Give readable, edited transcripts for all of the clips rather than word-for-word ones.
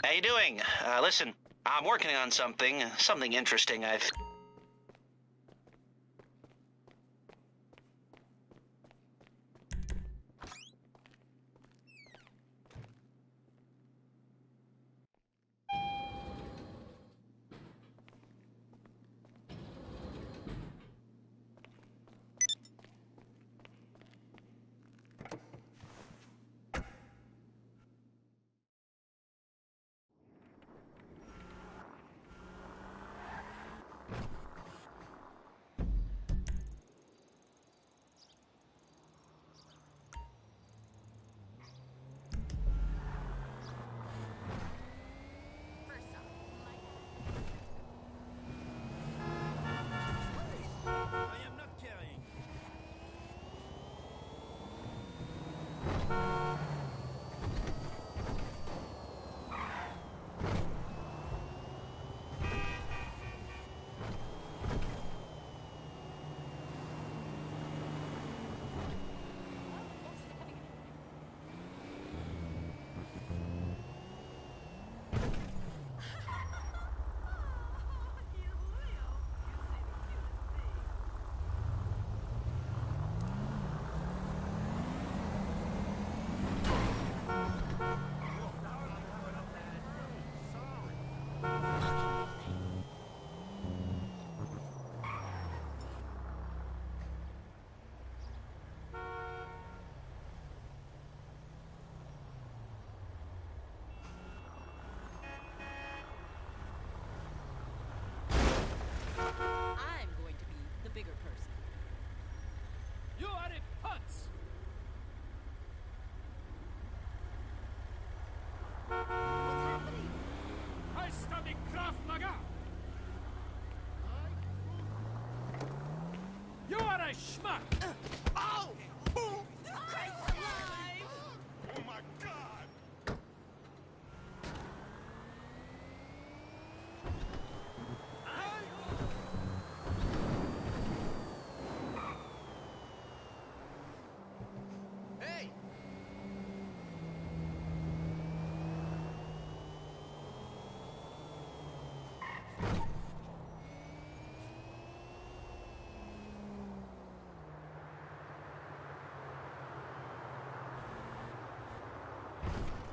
How you doing? Listen, I'm working on something interesting. Smack! Oh! Christ alive! Oh my God! Hey!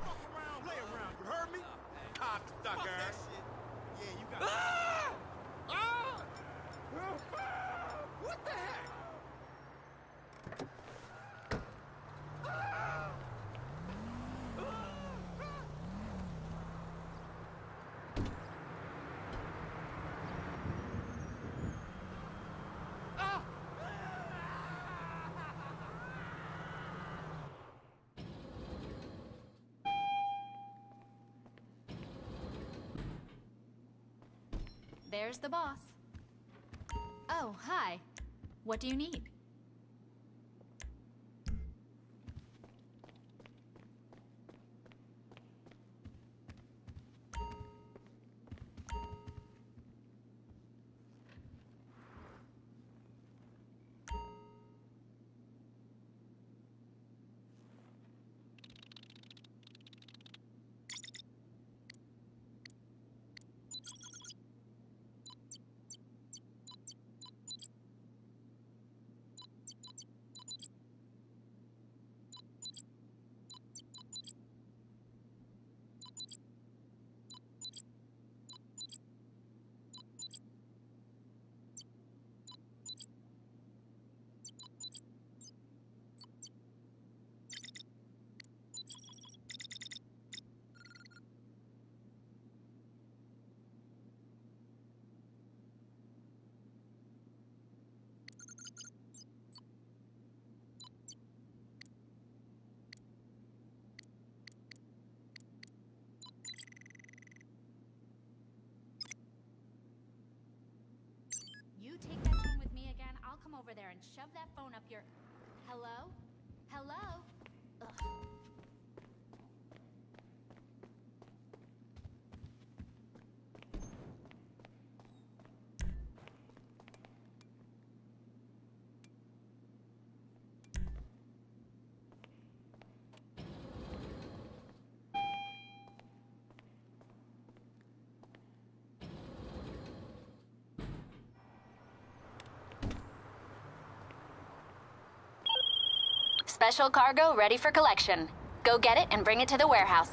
Fuck around, lay around, you heard me? Cocksucker! Fuck that shit. Yeah, you got it. What the heck? There's the boss. Oh, hi. What do you need? You take that tone with me again, I'll come over there and shove that phone up your... Hello? Hello? Ugh. Special cargo ready for collection. Go get it and bring it to the warehouse.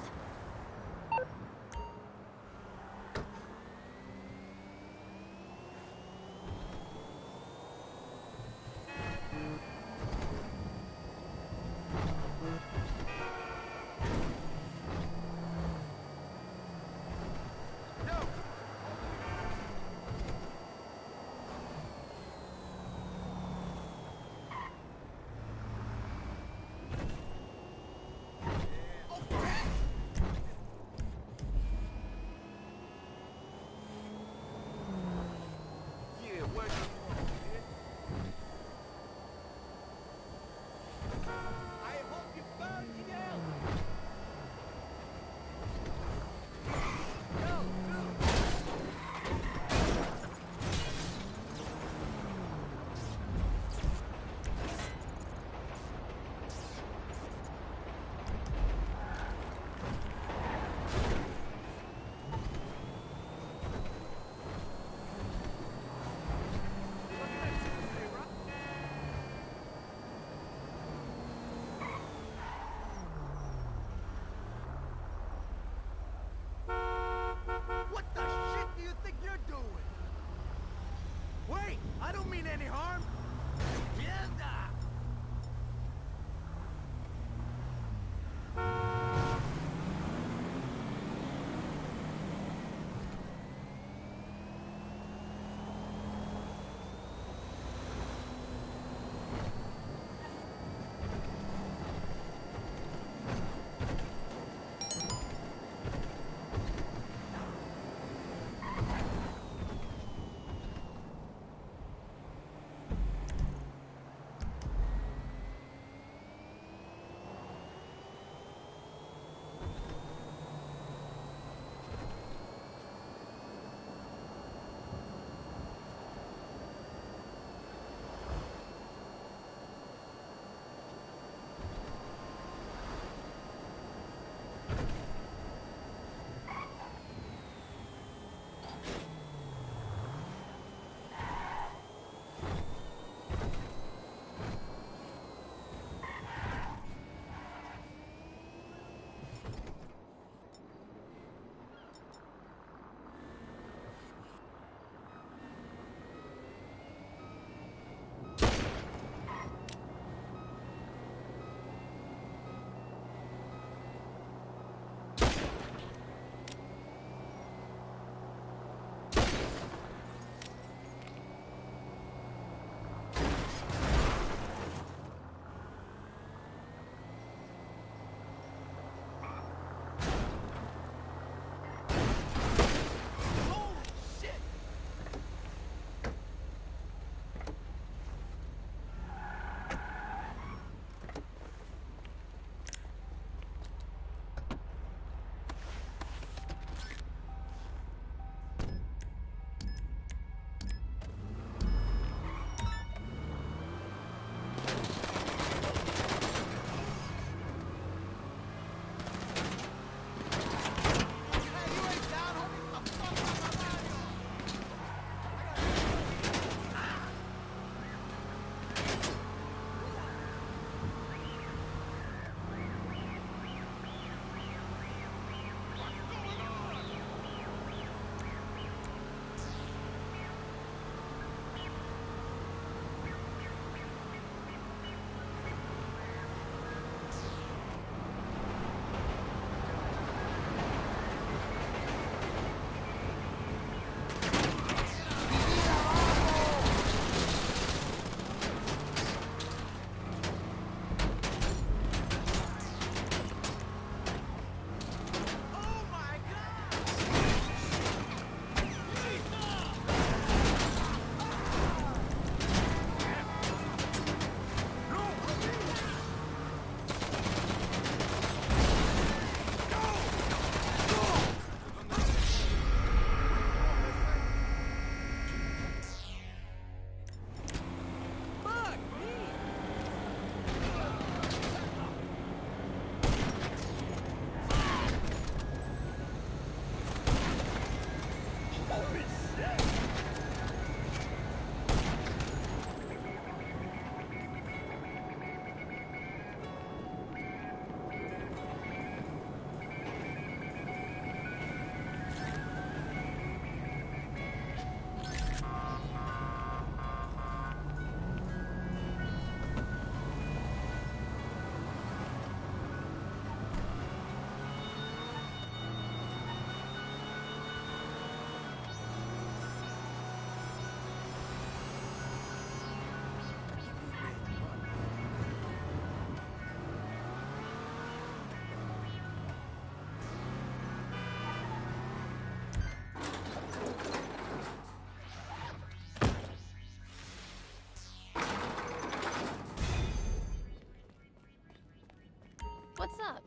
What's up?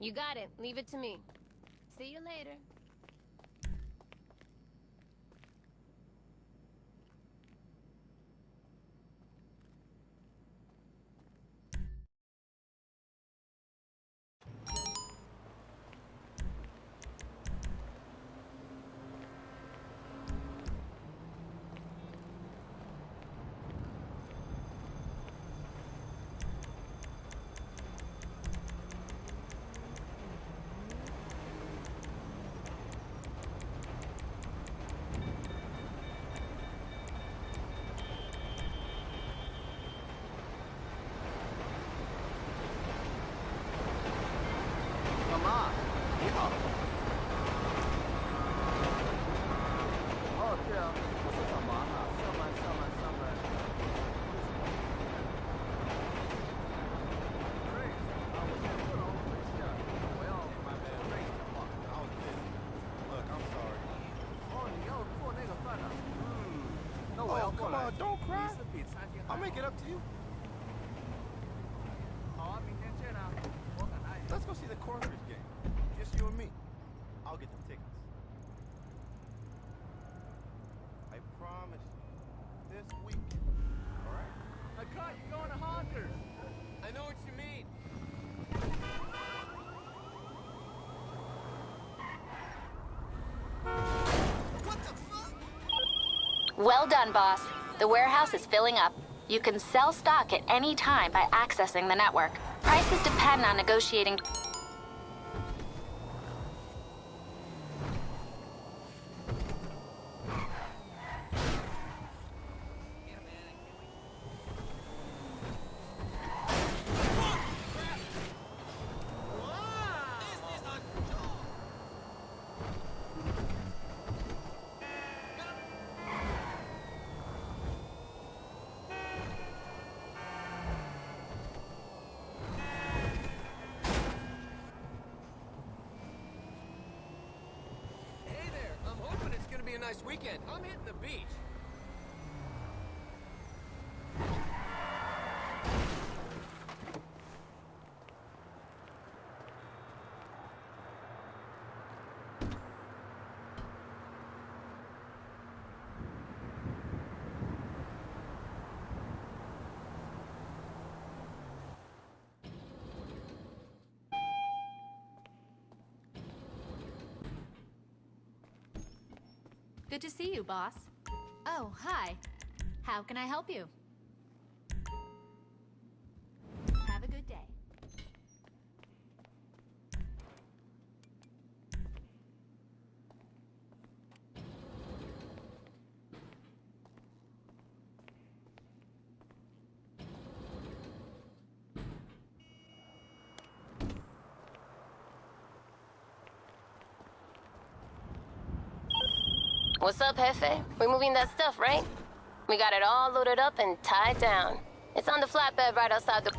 You got it. Leave it to me. See you later. Come on, don't cry. I'll make it up to you. Let's go see the Corners game. Just you and me. I'll get the tickets. I promise you. This weekend. All right? I caught you going to Honkers. I know what you mean. What the fuck? Well done, boss. The warehouse is filling up. You can sell stock at any time by accessing the network. Prices depend on negotiating. Hey there, I'm hoping it's gonna be a nice weekend. I'm hitting the beach. Good to see you, boss. Oh, hi. How can I help you? Have a good day. What's up, Jefe? We're moving that stuff, right? We got it all loaded up and tied down. It's on the flatbed right outside the...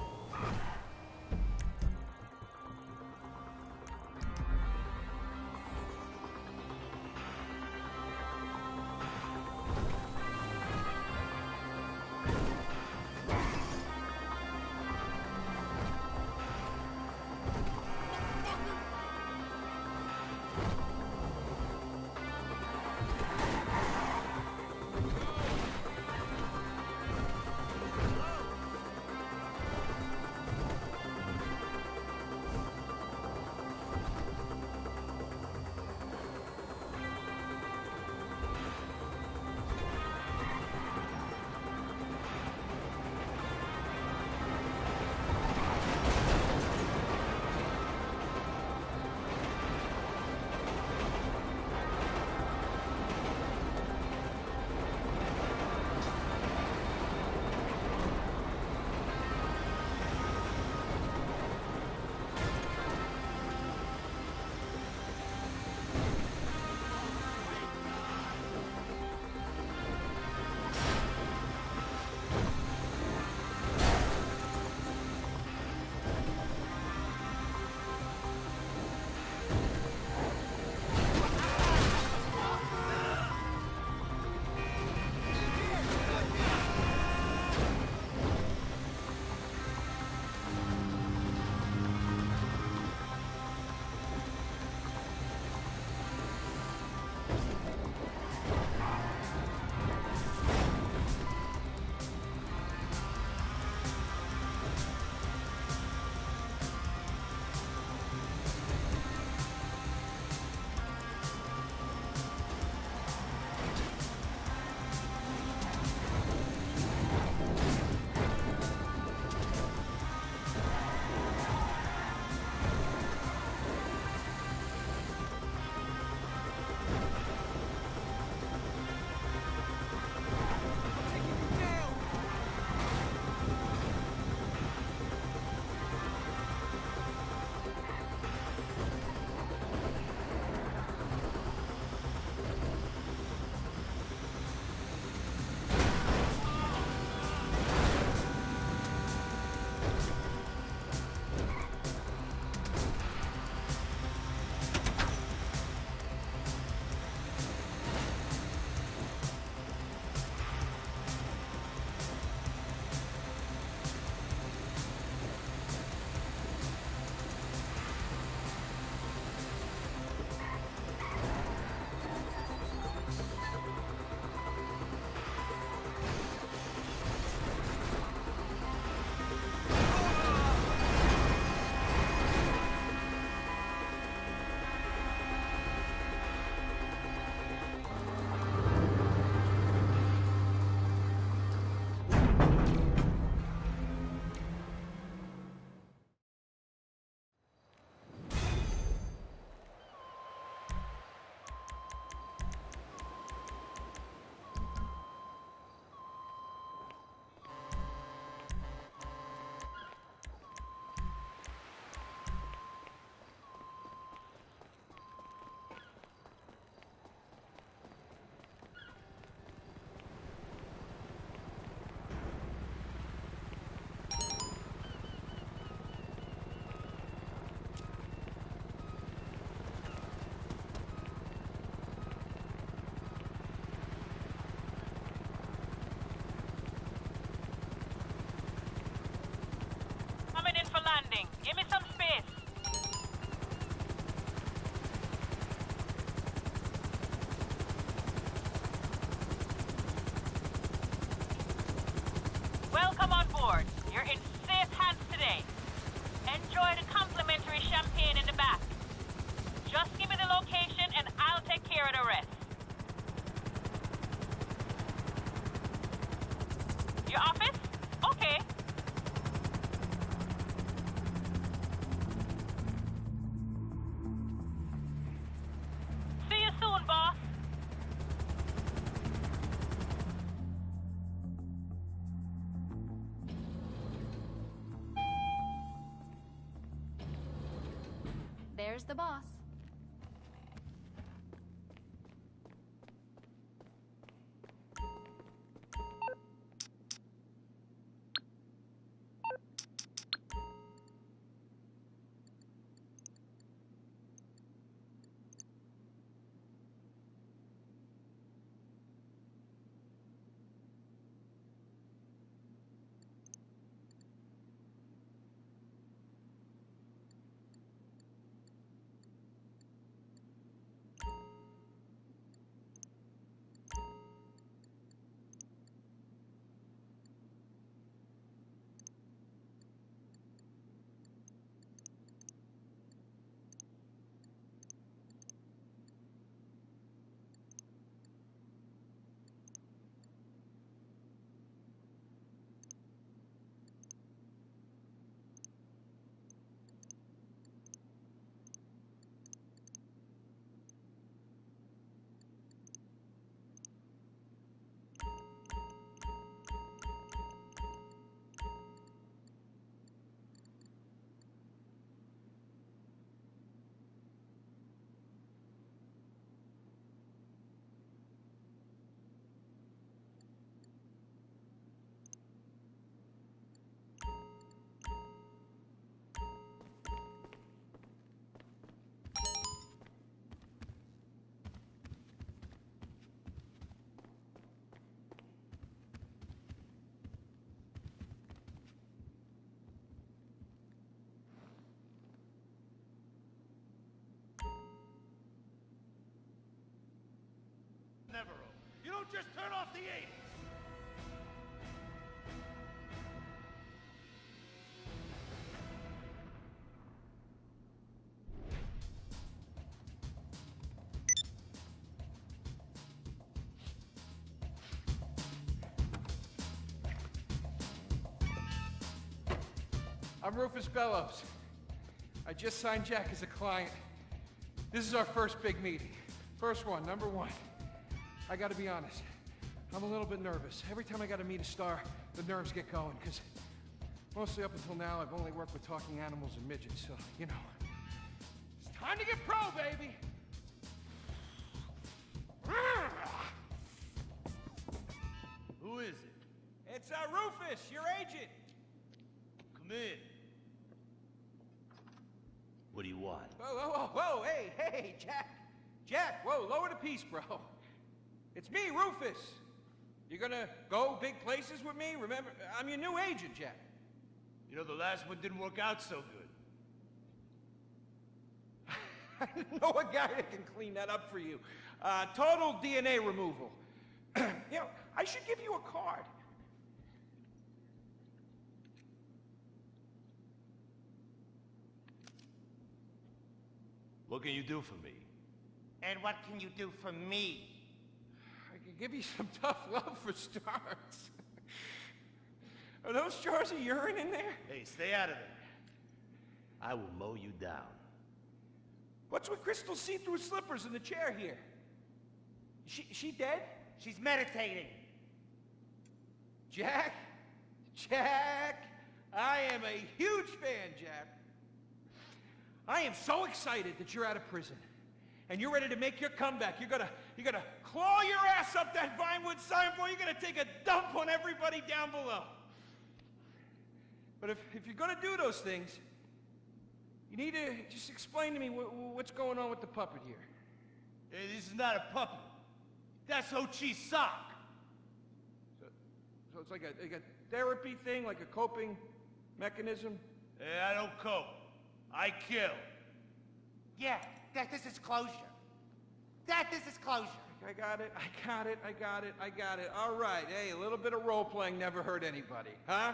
There's the boss. Never over. You don't just turn off the 80s. I'm Rufus Bellows. I just signed Jack as a client. This is our first big meeting. First one, number one. I gotta be honest, I'm a little bit nervous. Every time I gotta meet a star, the nerves get going, because mostly up until now, I've only worked with talking animals and midgets, so, you know. It's time to get pro, baby! Who is it? It's Rufus, your agent. Come in. What do you want? Whoa, whoa, whoa, whoa, hey, Jack. Jack, whoa, lower the piece, bro. It's me, Rufus. You gonna go big places with me? Remember, I'm your new agent, Jack. You know, the last one didn't work out so good. I know a guy that can clean that up for you. Total DNA removal. You know, I should give you a card. What can you do for me? And what can you do for me? I could give you some tough love for starts. Are those jars of urine in there? Hey, stay out of there. I will mow you down. What's with Crystal's see-through slippers in the chair here? She dead? She's meditating. Jack? I am a huge fan, Jack. I am so excited that you're out of prison. And you're ready to make your comeback. You're gonna claw your ass up that Vinewood signboard. You're gonna take a dump on everybody down below. But if you're gonna do those things, you need to just explain to me what's going on with the puppet here. Hey, this is not a puppet. That's Ho Chi's sock. So it's like a therapy thing, like a coping mechanism? Hey, I don't cope. I kill. Yeah, this is closure. This is closure. I got it. All right. Hey, a little bit of role-playing never hurt anybody, huh?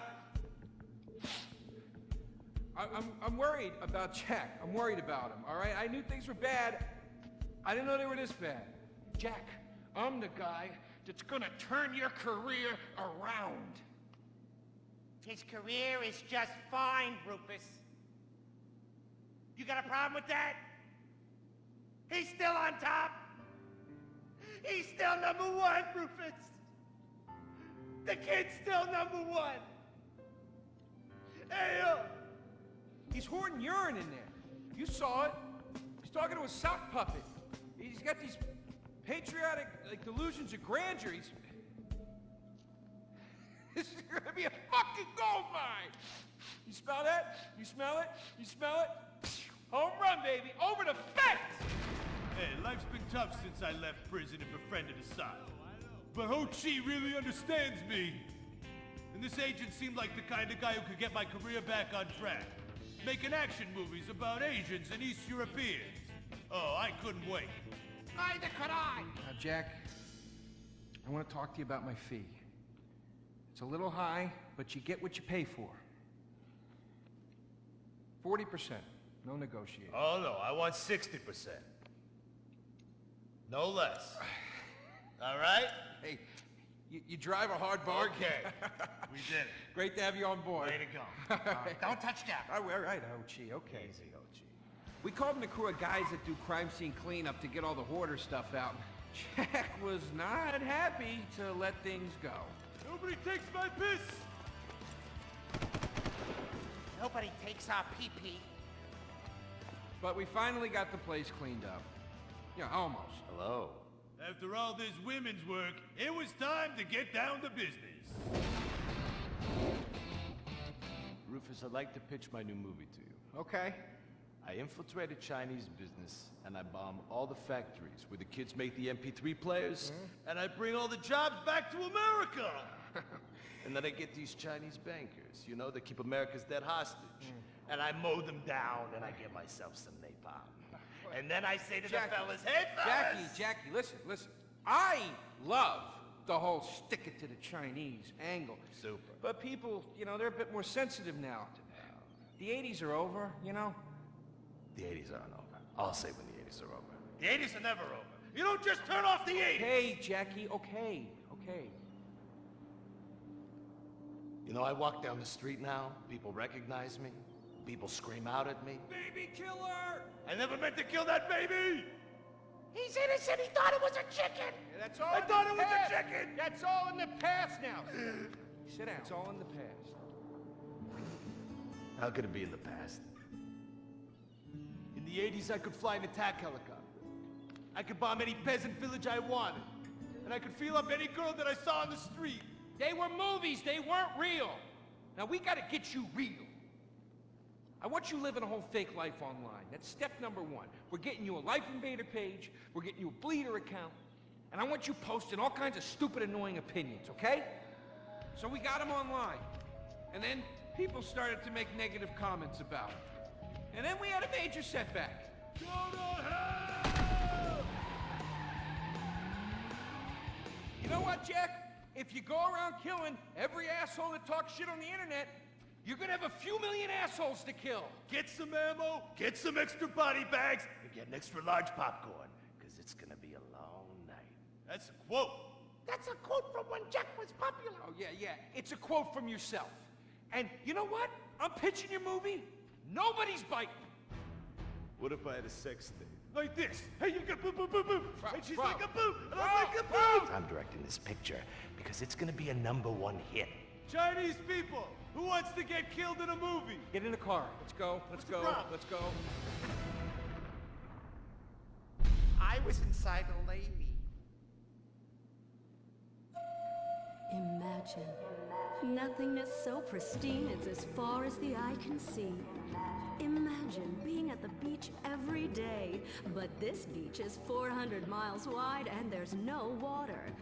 I'm worried about Jack. I'm worried about him, all right? I knew things were bad. I didn't know they were this bad. Jack, I'm the guy that's gonna turn your career around. His career is just fine, Rufus. You got a problem with that? He's still on top. He's still number one, Rufus. The kid's still number one. Hey, He's hoarding urine in there. You saw it. talking to a sock puppet. He's got these patriotic, like, delusions of grandeur. This is gonna be a fucking gold mine! You smell that? You smell it? You smell it? Home run, baby! Over the fence! Hey, life's been tough since I left prison and befriended Assad. But Ho Chi really understands me. And this agent seemed like the kind of guy who could get my career back on track. Making action movies about Asians and East Europeans. Oh, I couldn't wait. Neither could I. Now, Jack, I want to talk to you about my fee. It's a little high, but you get what you pay for. 40%. No negotiation. Oh, no, I want 60%. No less. All right? Hey, you drive a hard bargain. Okay. We did it. Great to have you on board. Way to go. Don't touch Jack. All right, Ho-Chi, okay. Easy, Ho Chi. We called in a crew of guys that do crime scene cleanup to get all the hoarder stuff out. Jack was not happy to let things go. Nobody takes my piss! Nobody takes our pee-pee. But we finally got the place cleaned up. Yeah, almost. Hello. After all this women's work, it was time to get down to business. Rufus, I'd like to pitch my new movie to you. Okay. I infiltrate a Chinese business, and I bomb all the factories where the kids make the MP3 players, And I bring all the jobs back to America! and then I get these Chinese bankers, you know, that keep America's dead hostage. And I mow them down, and I get myself some napalm. And then I say to Jackie, the fellas, hey fellas! Jackie, listen. I love the whole stick it to the Chinese angle. Super. But people, you know, they're a bit more sensitive now. The 80s are over, you know? The 80s aren't over. I'll say when the 80s are over. The 80s are never over. You don't just turn off the 80s! Hey, Jackie, okay. You know, I walk down the street now, people recognize me, people scream out at me. Baby killer! I never meant to kill that baby! He's innocent. He thought it was a chicken. Yeah, that's all I in thought the it was a past. chicken! That's all in the past now. Sit down. It's all in the past. How could it be in the past? In the 80s, I could fly an attack helicopter. I could bomb any peasant village I wanted. And I could feel up any girl that I saw on the street. They were movies. They weren't real. Now, we gotta get you real. I want you living a whole fake life online. That's step number one. We're getting you a Life Invader page. We're getting you a Bleeder account. And I want you posting all kinds of stupid, annoying opinions, okay? So we got them online. And then people started to make negative comments about it. And then we had a major setback. Go to hell! You know what, Jack? If you go around killing every asshole that talks shit on the internet, you're gonna have a few million assholes to kill. Get some ammo, get some extra body bags, and get an extra large popcorn. Because it's gonna be a long night. That's a quote. That's a quote from when Jack was popular. Oh, yeah. It's a quote from yourself. And you know what? I'm pitching your movie. Nobody's biting. What if I had a sex tape? Like this. Hey, you got boop, boop, boop, boop. And she's Bro. like a boop, and I'm like a boop. I'm directing this picture because it's gonna be a #1 hit. Chinese people, who wants to get killed in a movie? Get in the car. Let's go. the problem? Let's go. I was inside a lady. Imagine. Nothingness so pristine it's as far as the eye can see. Imagine being at the beach every day, but this beach is 400 miles wide and there's no water.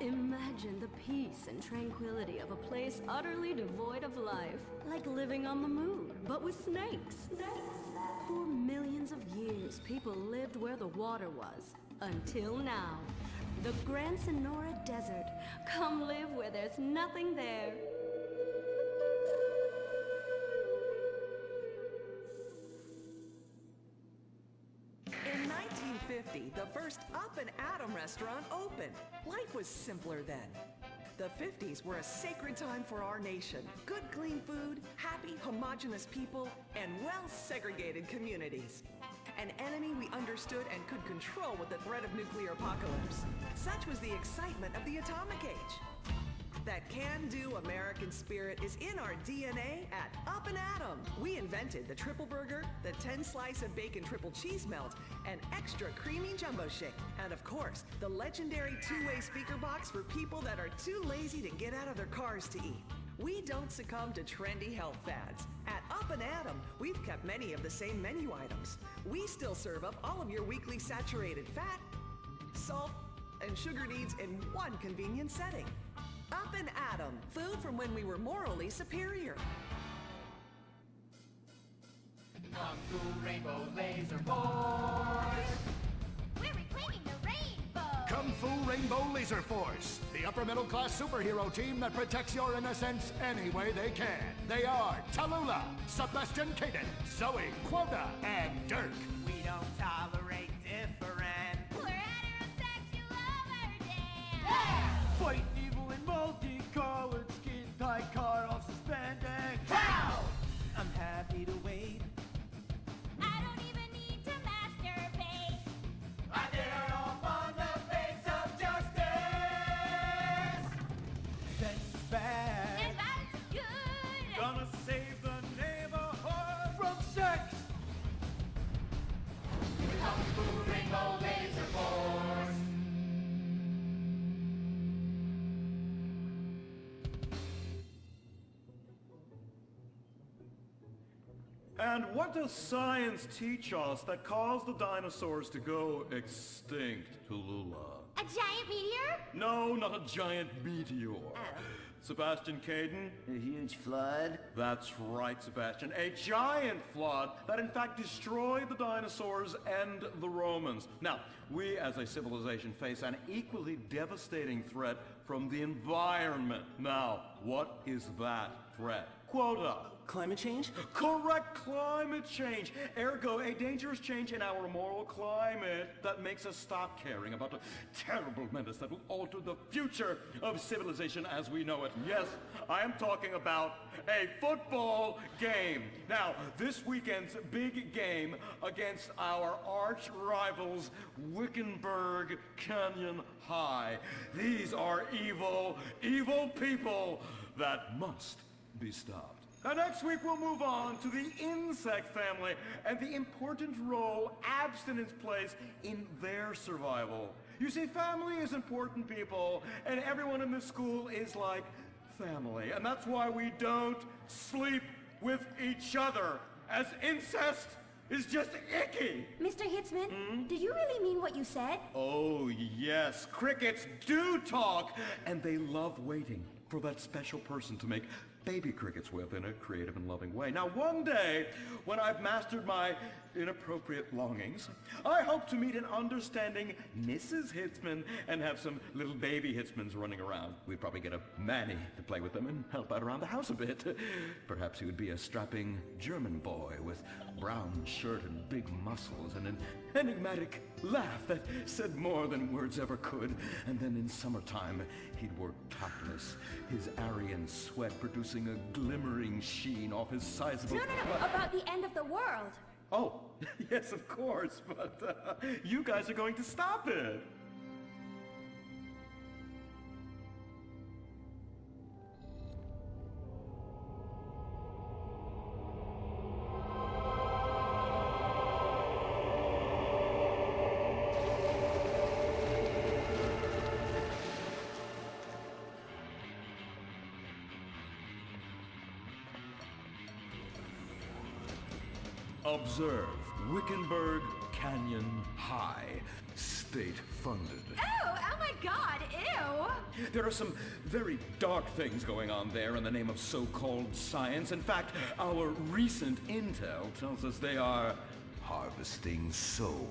Imagine the peace and tranquility of a place utterly devoid of life, like living on the moon, but with snakes. For millions of years, people lived where the water was, until now. The Grand Sonora Desert. Come live where there's nothing there. In 1950, the first Up and Atom restaurant opened. Life was simpler then. The 50s were a sacred time for our nation. Good, clean food, happy, homogenous people, and well-segregated communities. An enemy we understood and could control with the threat of nuclear apocalypse. Such was the excitement of the atomic age. That can-do American spirit is in our DNA at Up and Atom. We invented the triple burger, the 10-slice of bacon triple cheese melt, and extra creamy jumbo shake. And of course, the legendary two-way speaker box for people that are too lazy to get out of their cars to eat. We don't succumb to trendy health fads. At Up and Atom, we've kept many of the same menu items. We still serve up all of your weekly saturated fat, salt, and sugar needs in one convenient setting. Up and Atom, food from when we were morally superior. Kung Fu Rainbow Laser Force! We're reclaiming the rainbow! Kung Fu Rainbow Laser Force, the upper middle class superhero team that protects your innocence any way they can. They are Tallulah, Sebastian Caden, Zoe, Quota, and Dirk. We don't tolerate different. We're heterosexual overdance! Fight evil in multicolored skin, tie car off suspended. Pow! I'm happy to wait. I don't even need to masturbate. I did it all on the face of justice. Sex is bad. And violence is good! Gonna save the neighborhood From sex! Kung Fu Rainbow Laser Force! And what does science teach us that caused the dinosaurs to go extinct, Tallulah? A giant meteor? No, not a giant meteor. Sebastian Caden? A huge flood? That's right, Sebastian. A giant flood that in fact destroyed the dinosaurs and the Romans. Now, we as a civilization face an equally devastating threat from the environment. Now, what is that threat? Quota. Climate change? Correct, climate change. Ergo, a dangerous change in our moral climate that makes us stop caring about the terrible menace that will alter the future of civilization as we know it. Yes, I am talking about a football game. Now, this weekend's big game against our arch rivals, Wickenburg Canyon High. These are evil, evil people that must be stopped. Now, next week we'll move on to the insect family and the important role abstinence plays in their survival. You see, family is important, people, and everyone in this school is like family. And that's why we don't sleep with each other, as incest is just icky. Mr. Hitzman, did you really mean what you said? Oh, yes. Crickets do talk, and they love waiting for that special person to make baby crickets with in a creative and loving way. Now, one day, when I've mastered my inappropriate longings, I hope to meet an understanding Mrs. Hitzman and have some little baby Hitzmans running around. We'd probably get a Manny to play with them and help out around the house a bit. Perhaps he would be a strapping German boy with brown shirt and big muscles and an enigmatic laugh that said more than words ever could. And then in summertime, he'd work topless, his Aryan sweat producing a glimmering sheen off his sizable... No, about the end of the world. Oh, yes, of course, but you guys are going to stop it. Observe Wickenburg Canyon High, state-funded. Oh my God, ew! There are some very dark things going on there in the name of so-called science. In fact, our recent intel tells us they are harvesting souls.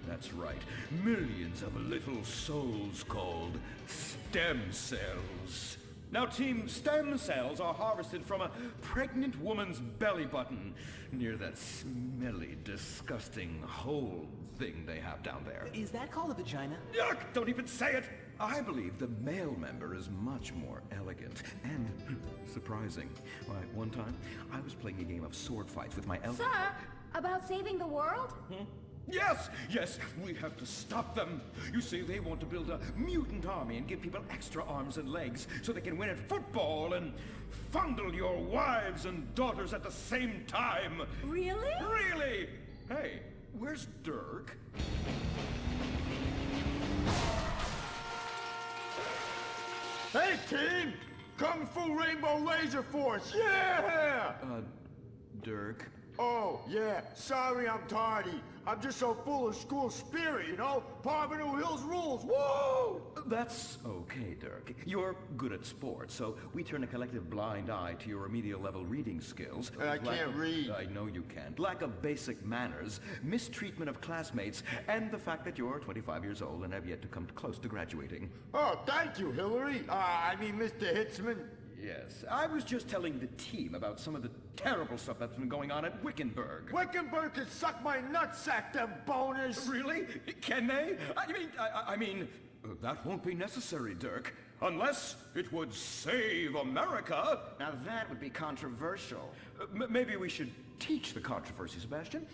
That's right. Millions of little souls called stem cells. Now, Team Stem Cells are harvested from a pregnant woman's belly button near that smelly, disgusting hole thing they have down there. Is that called a vagina? Yuck! Don't even say it! I believe the male member is much more elegant and surprising. Why, one time, I was playing a game of sword fights with my Sir, about saving the world? Yes, yes, we have to stop them. You see, they want to build a mutant army and give people extra arms and legs so they can win at football and fondle your wives and daughters at the same time. Really? Really? Hey, where's Dirk? Hey, team! Kung Fu Rainbow Laser Force, yeah! Dirk? Oh, yeah, sorry I'm tardy. I'm just so full of school spirit, you know? Parvenu Hills rules, woo! That's okay, Dirk. You're good at sports, so we turn a collective blind eye to your remedial level reading skills. I can't read. I know you can't. Lack of basic manners, mistreatment of classmates, and the fact that you're 25 years old and have yet to come close to graduating. Oh, thank you, Hillary. Mr. Hitzman. Yes, I was just telling the team about some of the terrible stuff that's been going on at Wickenburg. Wickenburg can suck my nutsack, them boners! Really? Can they? I mean, that won't be necessary, Dirk. Unless it would save America. Now that would be controversial. Maybe we should teach the controversy, Sebastian?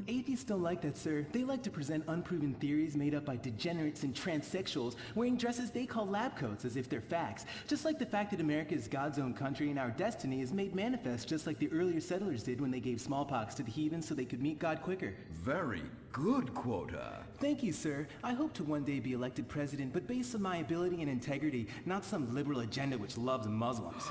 Atheists don't like that, sir. They like to present unproven theories made up by degenerates and transsexuals wearing dresses they call lab coats as if they're facts. Just like the fact that America is God's own country and our destiny is made manifest just like the earlier settlers did when they gave smallpox to the heathen so they could meet God quicker. Very good, Quota. Thank you, sir. I hope to one day be elected president, but based on my ability and integrity, not some liberal agenda which loves Muslims.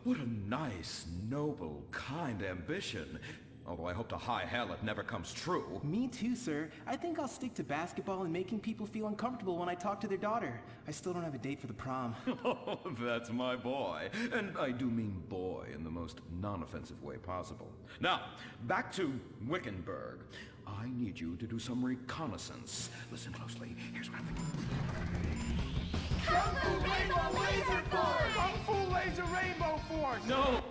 What a nice, noble, kind ambition. Although I hope to high hell it never comes true. Me too, sir. I think I'll stick to basketball and making people feel uncomfortable when I talk to their daughter. I still don't have a date for the prom. Oh, that's my boy. And I do mean boy in the most non-offensive way possible. Now, back to Wickenburg. I need you to do some reconnaissance. Listen closely. Here's what I'm thinking. Kung Fu Rainbow Laser Force! Kung Fu Laser Rainbow Force! No,